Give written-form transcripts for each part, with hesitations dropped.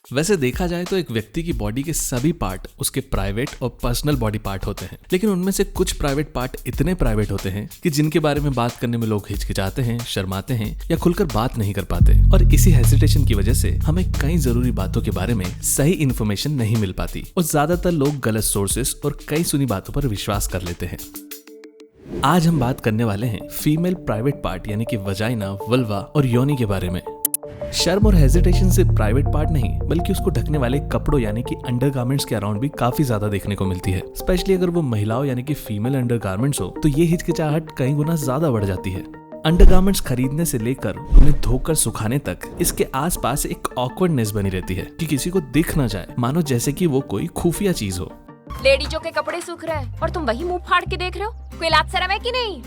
वैसे देखा जाए तो एक व्यक्ति की बॉडी के सभी पार्ट उसके प्राइवेट और पर्सनल बॉडी पार्ट होते हैं, लेकिन उनमें से कुछ प्राइवेट पार्ट इतने प्राइवेट होते हैं कि जिनके बारे में बात करने में लोग हिचकिचाते हैं, शर्माते हैं या खुलकर बात नहीं कर पाते। और इसी हेजिटेशन की वजह से हमें कई जरूरी बातों के बारे में सही इन्फॉर्मेशन नहीं मिल पाती और ज्यादातर लोग गलत सोर्सेस और कई सुनी बातों पर विश्वास कर लेते हैं। आज हम बात करने वाले हैं फीमेल प्राइवेट पार्ट यानी कि वजाइना, वल्वा और योनि के बारे में। शर्म और हेजिटेशन से प्राइवेट पार्ट नहीं बल्कि उसको ढकने वाले कपड़ों यानी कि अंडरगारमेंट्स के अराउंड भी काफी ज्यादा देखने को मिलती है। स्पेशली अगर वो महिलाओं यानी कि फीमेल अंडरगारमेंट्स हो तो ये हिचकिचाहट कई गुना ज्यादा बढ़ जाती है। अंडरगारमेंट्स खरीदने से लेकर उन्हें धोकर सुखाने तक इसके आसपास एक ऑकवर्डनेस बनी रहती है कि किसी को दिख ना जाए, मानो जैसे कि वो कोई खुफिया चीज हो। लेडीजों के कपड़े सूख रहे हैं और तुम वही मुंह फाड़ के देख रहे हो, कोई लाज शर्म है कि नहीं?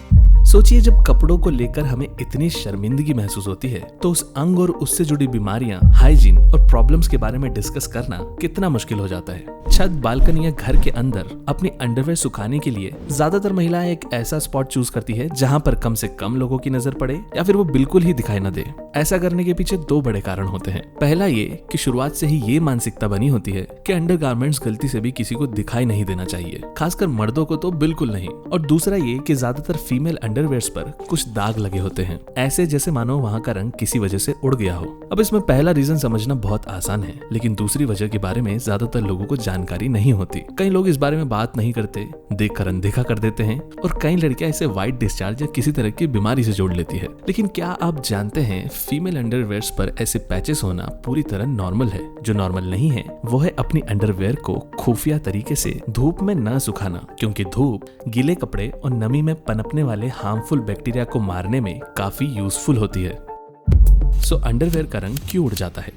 सोचिए, जब कपड़ों को लेकर हमें इतनी शर्मिंदगी महसूस होती है तो उस अंग और उससे जुड़ी बीमारियां, हाइजीन और प्रॉब्लम्स के बारे में डिस्कस करना कितना मुश्किल हो जाता है। छत, बालकनी या घर के अंदर अपनी अंडरवेयर सुखाने के लिए ज्यादातर महिलाएं एक ऐसा स्पॉट चूज करती है जहां पर कम से कम लोगों की नजर पड़े या फिर वो बिल्कुल ही दिखाई न दे। ऐसा करने के पीछे दो बड़े कारण होते हैं। पहला ये कि शुरुआत से ही ये मानसिकता बनी होती है कि अंडरगारमेंट्स गलती से भी किसी को दिखाई नहीं देना चाहिए, खासकर मर्दों को तो बिल्कुल नहीं। और दूसरा ये कि ज्यादातर फीमेल अंडरवेयर्स पर कुछ दाग लगे होते हैं, ऐसे जैसे मानो वहां का रंग किसी वजह से उड़ गया हो। अब इसमें पहला रीजन समझना बहुत आसान है, लेकिन दूसरी वजह के बारे में ज्यादातर लोगों को जानकारी नहीं होती। कई लोग इस बारे में बात नहीं करते, देखकर अनदेखा कर देते हैं और कई लड़कियां इसे व्हाइट डिस्चार्ज या किसी तरह की बीमारी से जोड़ लेती है। लेकिन क्या आप जानते हैं, फीमेल अंडरवेयर्स पर ऐसे पैचेस होना पूरी तरह नॉर्मल है। जो नॉर्मल नहीं है वो है अपनी अंडरवेयर को खुफिया तरीके से धूप में न सुखाना, क्योंकि धूप गीले कपड़े और नमी में पनपने वाले हार्मफुल बैक्टीरिया को मारने में काफी यूजफुल होती है। सो अंडरवेयर का रंग क्यों उड़ जाता है,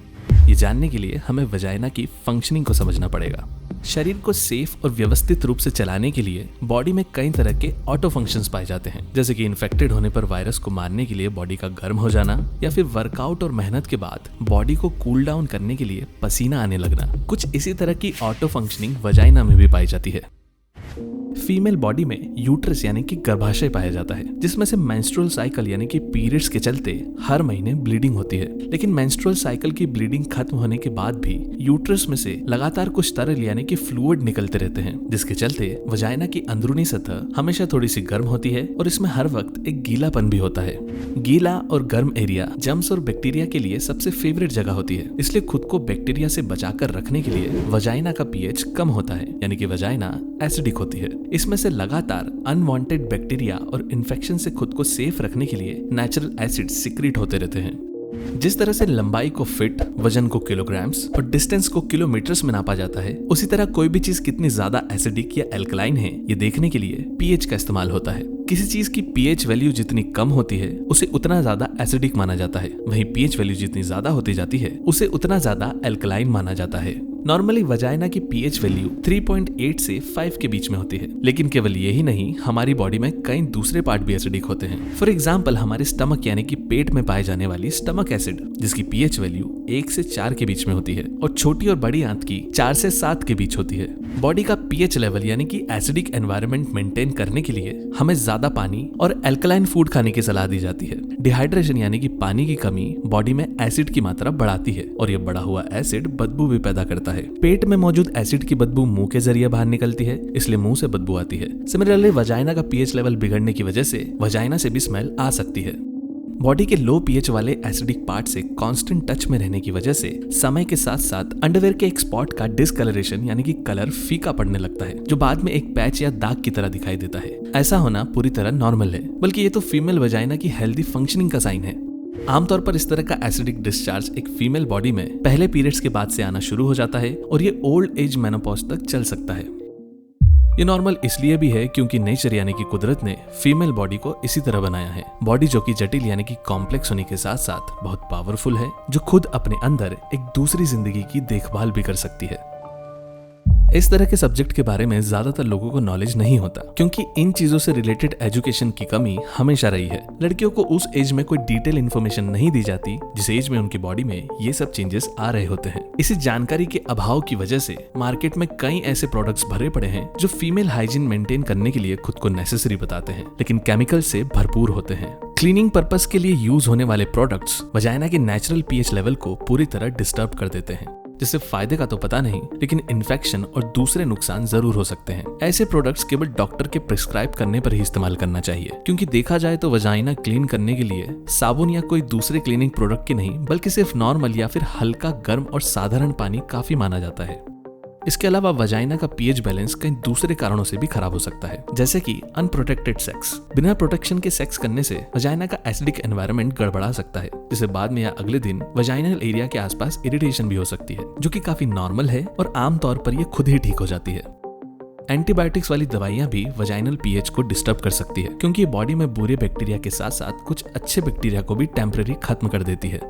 ये जानने के लिए हमें वजाइना की फंक्शनिंग को समझना पड़ेगा। शरीर को सेफ और व्यवस्थित रूप से चलाने के लिए बॉडी में कई तरह के ऑटो फंक्शंस पाए जाते हैं, जैसे कि इन्फेक्टेड होने पर वायरस को मारने के लिए बॉडी का गर्म हो जाना, या फिर वर्कआउट और मेहनत के बाद बॉडी को कूल डाउन करने के लिए पसीना आने लगना। कुछ इसी तरह की ऑटो फंक्शनिंग वजाइना में भी पाई जाती है। फीमेल बॉडी में यूट्रस यानी कि गर्भाशय पाया जाता है, जिसमें से मेंस्ट्रुअल साइकिल यानी कि पीरियड्स के चलते हर महीने ब्लीडिंग होती है। लेकिन मेंस्ट्रुअल साइकिल की ब्लीडिंग खत्म होने के बाद भी यूट्रस में से लगातार कुछ तरल यानी कि फ्लूइड निकलते रहते हैं, जिसके चलते वजाइना की अंदरूनी सतह हमेशा थोड़ी सी गर्म होती है और इसमें हर वक्त एक गीलापन भी होता है। गीला और गर्म एरिया जर्म्स और बैक्टीरिया के लिए सबसे फेवरेट जगह होती है, इसलिए खुद को बैक्टीरिया से बचाकर रखने के लिए वजाइना का पीएच कम होता है, यानी कि वजाइना एसिडिक होती है। इसमें से लगातार अनवांटेड बैक्टीरिया और इन्फेक्शन से खुद को सेफ रखने के लिए नेचुरल एसिड सिक्रीट होते रहते हैं। जिस तरह से लंबाई को फीट, वजन को किलोग्राम्स और डिस्टेंस को किलोमीटर्स में नापा जाता है, उसी तरह कोई भी चीज कितनी ज्यादा एसिडिक या एल्कलाइन है ये देखने के लिए पीएच का इस्तेमाल होता है। किसी चीज की पीएच वैल्यू जितनी कम होती है उसे उतना ज्यादा एसिडिक माना जाता है, वहीं पीएच वैल्यू जितनी ज्यादा होती जाती है उसे उतना ज्यादा एल्कलाइन माना जाता है। नॉर्मली वजाइना की पीएच वैल्यू 3.8 से 5 के बीच में होती है, लेकिन केवल यही नहीं, हमारी बॉडी में कई दूसरे पार्ट भी एसिडिक होते हैं। फॉर एग्जाम्पल, हमारे स्टमक यानी कि पेट में पाए जाने वाली स्टमक एसिड, जिसकी पीएच वैल्यू 1 से 4 के बीच में होती है, और छोटी और बड़ी आंत की 4 से 7 के बीच होती है। बॉडी का पीएच लेवल यानी कि एसिडिक एनवायरनमेंट मेंटेन करने के लिए हमें ज्यादा पानी और एल्कलाइन फूड खाने की सलाह दी जाती है। डिहाइड्रेशन यानी कि पानी की कमी बॉडी में एसिड की मात्रा बढ़ाती है और यह बढ़ा हुआ एसिड बदबू भी पैदा करता है। पेट में मौजूद एसिड की बदबू मुंह के जरिए बाहर निकलती है, इसलिए मुंह से बदबू आती है। सिमिलरली वजाइना का पीएच लेवल बिगड़ने की वजह से वजाइना से भी स्मेल आ सकती है। बॉडी के लो पीएच वाले एसिडिक पार्ट से कांस्टेंट टच में रहने की वजह से समय के साथ साथ अंडरवेयर के एक स्पॉट का डिसकलरेशन यानी कि कलर फीका पड़ने लगता है, जो बाद में एक पैच या दाग की तरह दिखाई देता है। ऐसा होना पूरी तरह नॉर्मल है, बल्कि ये तो फीमेल वजाइना की हेल्दी फंक्शनिंग का साइन है। आमतौर पर इस तरह का एसिडिक डिस्चार्ज एक फीमेल बॉडी में पहले पीरियड्स के बाद से आना शुरू हो जाता है और ये ओल्ड एज मेनोपॉज तक चल सकता है। ये नॉर्मल इसलिए भी है क्योंकि नेचर यानी कि कुदरत ने फीमेल बॉडी को इसी तरह बनाया है। बॉडी जो कि जटिल यानी कि कॉम्प्लेक्स होने के साथ साथ बहुत पावरफुल है, जो खुद अपने अंदर एक दूसरी जिंदगी की देखभाल भी कर सकती है। इस तरह के सब्जेक्ट के बारे में ज्यादातर लोगों को नॉलेज नहीं होता, क्योंकि इन चीजों से रिलेटेड एजुकेशन की कमी हमेशा रही है। लड़कियों को उस एज में कोई डिटेल इन्फॉर्मेशन नहीं दी जाती जिस एज में उनकी बॉडी में ये सब चेंजेस आ रहे होते हैं। इसी जानकारी के अभाव की वजह से मार्केट में कई ऐसे प्रोडक्ट्स भरे पड़े हैं जो फीमेल हाइजीन मेंटेन करने के लिए खुद को नेसेसरी बताते हैं, लेकिन केमिकल से भरपूर होते हैं। क्लीनिंग पर्पस के लिए यूज होने वाले प्रोडक्ट्स वजाइना के नेचुरल पीएच लेवल को पूरी तरह डिस्टर्ब कर देते हैं। जिससे फायदे का तो पता नहीं, लेकिन इन्फेक्शन और दूसरे नुकसान जरूर हो सकते हैं। ऐसे प्रोडक्ट्स केवल डॉक्टर के प्रिस्क्राइब करने पर ही इस्तेमाल करना चाहिए, क्योंकि देखा जाए तो वजाइना क्लीन करने के लिए साबुन या कोई दूसरे क्लीनिंग प्रोडक्ट की नहीं, बल्कि सिर्फ नॉर्मल या फिर हल्का गर्म और साधारण पानी काफी माना जाता है। इसके अलावा वजाइना का पीएच बैलेंस कई दूसरे कारणों से भी खराब हो सकता है, जैसे कि अनप्रोटेक्टेड सेक्स। बिना प्रोटेक्शन के सेक्स करने से वजाइना का एसिडिक एनवायरनमेंट गड़बड़ा सकता है, जिससे बाद में या अगले दिन वजाइनल एरिया के आसपास इरिटेशन भी हो सकती है, जो कि काफी नॉर्मल है और आमतौर पर यह खुद ही ठीक हो जाती है। एंटीबायोटिक्स वाली दवाइयां भी वजाइनल पीएच को डिस्टर्ब कर सकती है, क्योंकि बॉडी में बुरे बैक्टीरिया के साथ साथ कुछ अच्छे बैक्टीरिया को भी टेम्पररी खत्म कर देती है।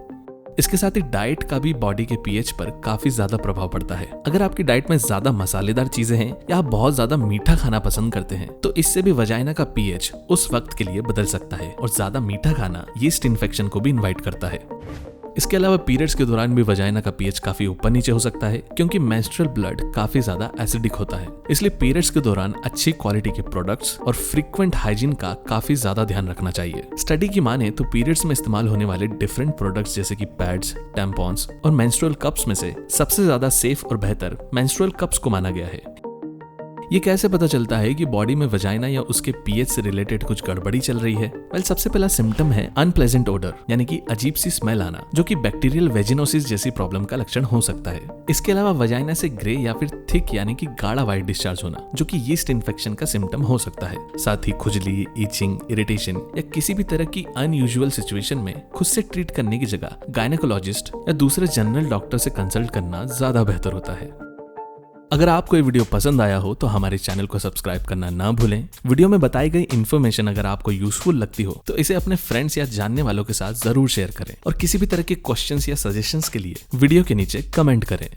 इसके साथ ही डाइट का भी बॉडी के पीएच पर काफी ज्यादा प्रभाव पड़ता है। अगर आपकी डाइट में ज्यादा मसालेदार चीजें हैं या आप बहुत ज्यादा मीठा खाना पसंद करते हैं, तो इससे भी वजाइना का पीएच उस वक्त के लिए बदल सकता है, और ज्यादा मीठा खाना यीस्ट इन्फेक्शन को भी इनवाइट करता है। इसके अलावा पीरियड्स के दौरान भी वजाइना का पीएच काफी ऊपर नीचे हो सकता है, क्योंकि मेंस्ट्रुअल ब्लड काफी ज्यादा एसिडिक होता है। इसलिए पीरियड्स के दौरान अच्छी क्वालिटी के प्रोडक्ट्स और फ्रीक्वेंट हाइजीन का काफी ज्यादा ध्यान रखना चाहिए। स्टडी की माने तो पीरियड्स में इस्तेमाल होने वाले डिफरेंट प्रोडक्ट्स जैसे कि पैड्स, टैम्पॉन्स और मेंस्ट्रुअल कप्स में से सबसे ज्यादा सेफ और बेहतर मेंस्ट्रुअल कप्स को माना गया है। ये कैसे पता चलता है कि बॉडी में वजाइना या उसके पीएच से रिलेटेड कुछ गड़बड़ी चल रही है? वेल, सबसे पहला सिम्टम है अनप्लेजेंट ओडर, यानी कि अजीब सी स्मेल आना, जो कि बैक्टीरियल वेजिनोसिस जैसी प्रॉब्लम का लक्षण हो सकता है। इसके अलावा वजाइना से ग्रे या फिर थिक यानी कि गाढ़ा व्हाइट डिस्चार्ज होना, जो कि यीस्ट इन्फेक्शन का सिम्टम हो सकता है। साथ ही खुजली, ईचिंग, इरिटेशन या किसी भी तरह की अनयूजुअल सिचुएशन में खुद से ट्रीट करने की जगह गायनेकोलॉजिस्ट या दूसरे जनरल डॉक्टर से कंसल्ट करना ज्यादा बेहतर होता है। अगर आपको ये वीडियो पसंद आया हो तो हमारे चैनल को सब्सक्राइब करना ना भूलें। वीडियो में बताई गई इन्फॉर्मेशन अगर आपको यूजफुल लगती हो तो इसे अपने फ्रेंड्स या जानने वालों के साथ जरूर शेयर करें, और किसी भी तरह के क्वेश्चंस या सजेशंस के लिए वीडियो के नीचे कमेंट करें।